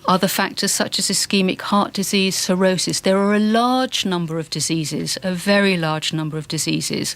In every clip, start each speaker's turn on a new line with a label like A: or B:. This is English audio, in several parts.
A: Other factors such as ischemic heart disease, cirrhosis. There are a large number of diseases, a very large number of diseases,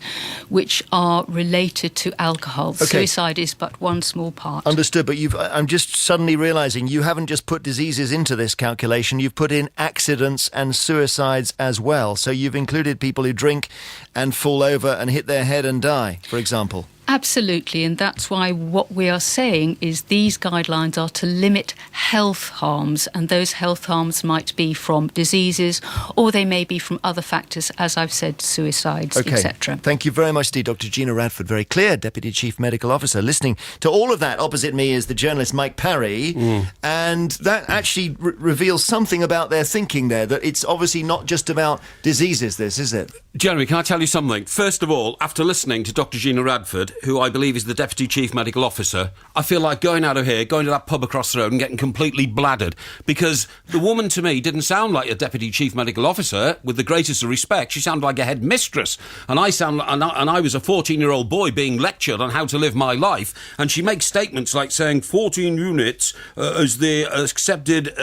A: which are related to alcohol. Okay. Suicide is but one small part.
B: Understood, but I'm just suddenly realising you haven't just put diseases into this calculation, you've put in accidents and suicides as well. So you've included people who drink and fall over and hit their head and die, for example.
A: Absolutely, and that's why what we are saying is these guidelines are to limit health harms, and those health harms might be from diseases or they may be from other factors, as I've said, suicides, etc.
B: Thank you very much indeed, Dr. Gina Radford. Very clear, Deputy Chief Medical Officer. Listening to all of that, opposite me is the journalist Mike Parry, and that actually reveals something about their thinking there, that it's obviously not just about diseases, this, is it?
C: Jeremy, can I tell you something? First of all, after listening to Dr. Gina Radford, who I believe is the Deputy Chief Medical Officer, I feel like going out of here, going to that pub across the road and getting completely bladdered, because the woman to me didn't sound like a Deputy Chief Medical Officer. With the greatest of respect, she sounded like a headmistress, and I was a 14-year-old boy being lectured on how to live my life, and she makes statements like saying 14 units as the accepted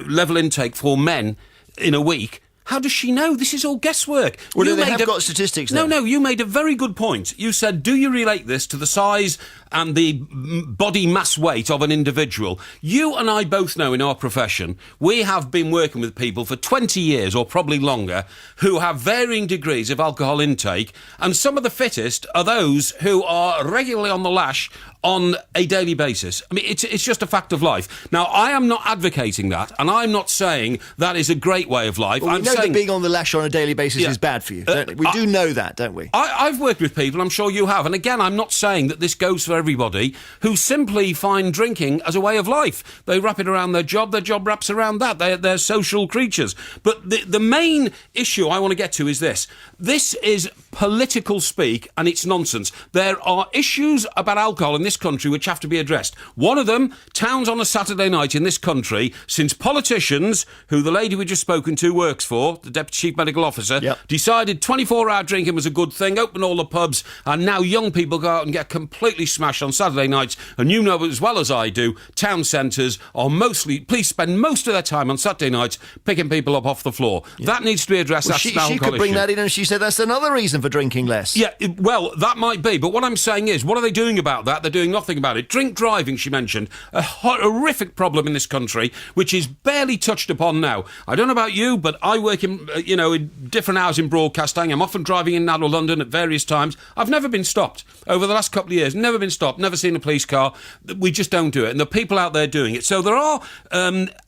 C: level intake for men in a week. How does she know? This is all guesswork.
B: Well, they have got statistics now.
C: No, you made a very good point. You said, do you relate this to the size and the body mass weight of an individual? You and I both know in our profession, we have been working with people for 20 years or probably longer who have varying degrees of alcohol intake, and some of the fittest are those who are regularly on the lash on a daily basis. I mean, it's just a fact of life. Now, I am not advocating that, and I'm not saying that is a great way of life.
B: Well, we know that being on the lash on a daily basis is bad for you, don't we? We do know that, don't we?
C: I've worked with people, I'm sure you have, and again, I'm not saying that this goes for everybody, who simply find drinking as a way of life. They wrap it around their job wraps around that. They're social creatures. But the main issue I want to get to is this. This is political speak, and it's nonsense. There are issues about alcohol in this country which have to be addressed. One of them, towns on a Saturday night in this country, since politicians, who the lady we just spoken to works for, the Deputy Chief Medical Officer, decided 24-hour drinking was a good thing, open all the pubs, and now young people go out and get completely smashed on Saturday nights, and you know as well as I do, town centres are police spend most of their time on Saturday nights picking people up off the floor. That needs to be addressed.
B: Well, she could bring that in, and she said that's another reason for drinking less.
C: Yeah, well, that might be, but what I'm saying is, what are they doing about that? They're doing nothing about it. Drink driving, she mentioned, a horrific problem in this country, which is barely touched upon now. I don't know about you, but I work in, in different hours in broadcasting. I'm often driving in and out of London at various times. I've never been stopped over the last couple of years. Never been stopped. Never seen a police car. We just don't do it, and the people out there doing it. So there are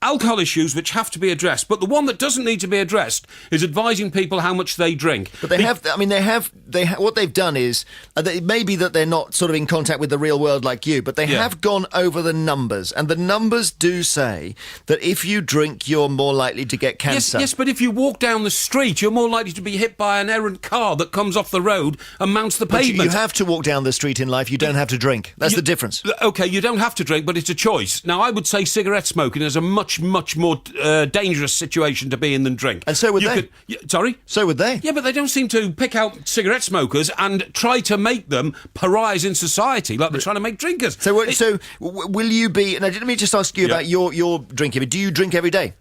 C: alcohol issues which have to be addressed, but the one that doesn't need to be addressed is advising people how much they drink.
B: But what they've done is, it may be that they're not sort of in contact with the real world like you, but they have gone over the numbers, and the numbers do say that if you drink, you're more likely to get cancer.
C: Yes, but if you walk down the street, you're more likely to be hit by an errant car that comes off the road and mounts the pavement.
B: You have to walk down the street in life. You don't have to drink. That's the difference.
C: OK, you don't have to drink, but it's a choice. Now, I would say cigarette smoking is a much, much more dangerous situation to be in than drink.
B: And so would they.
C: Sorry?
B: So would they.
C: Yeah, but they don't seem to pick out cigarette smokers and try to make them pariahs in society like they're trying to make drinkers.
B: So will you be... And let me just ask you about your drinking. Do you drink every day?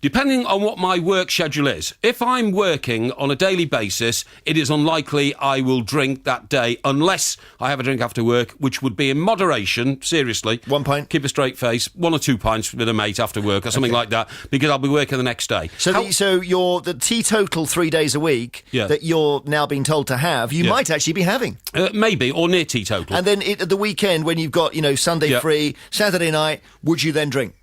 C: Depending on what my work schedule is. If I'm working on a daily basis, it is unlikely I will drink that day unless I have a drink after work, which would be in moderation, seriously.
B: 1 pint?
C: Keep a straight face. 1 or 2 pints with a mate after work or something like that, because I'll be working the next day.
B: So you're the teetotal 3 days a week that you're now being told to have, you might actually be having.
C: Maybe, or near teetotal.
B: And then at the weekend, when you've got, Sunday free, Saturday night, would you then drink?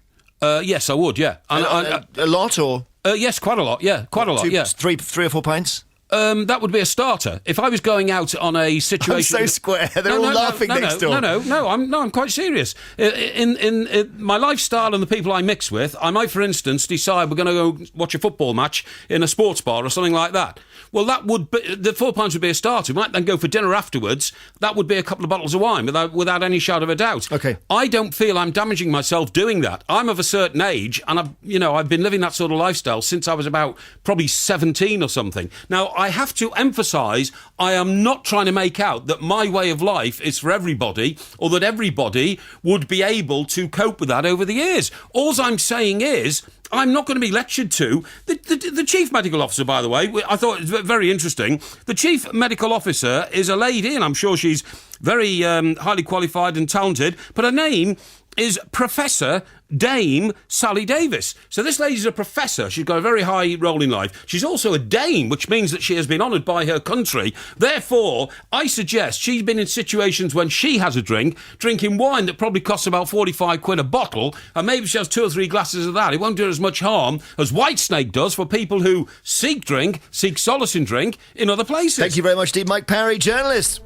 C: Yes, I would, yeah.
B: A lot, or?
C: Yes, quite a lot, yeah. Quite a lot, yeah.
B: 3 or 4 pints?
C: That would be a starter. If I was going out on a situation...
B: I'm so square. They're all laughing next door.
C: I'm quite serious. In my lifestyle and the people I mix with, I might, for instance, decide we're going to go watch a football match in a sports bar or something like that. Well, that would be... The 4 pints would be a starter. We might then go for dinner afterwards. That would be a couple of bottles of wine, without any shadow of a doubt.
B: OK.
C: I don't feel I'm damaging myself doing that. I'm of a certain age, and I've been living that sort of lifestyle since I was about probably 17 or something. Now, I have to emphasise, I am not trying to make out that my way of life is for everybody, or that everybody would be able to cope with that over the years. All I'm saying is, I'm not going to be lectured to. The Chief Medical Officer, by the way, I thought it was very interesting. The Chief Medical Officer is a lady, and I'm sure she's very highly qualified and talented, but her name is Professor Dame Sally Davies. So this lady's a professor. She's got a very high role in life. She's also a dame, which means that she has been honoured by her country. Therefore, I suggest she's been in situations when she has a drink, drinking wine that probably costs about 45 quid a bottle, and maybe she has 2 or 3 glasses of that. It won't do her as much harm as Whitesnake does for people who seek solace in drink in other places.
B: Thank you very much, indeed, Mike Parry, journalist.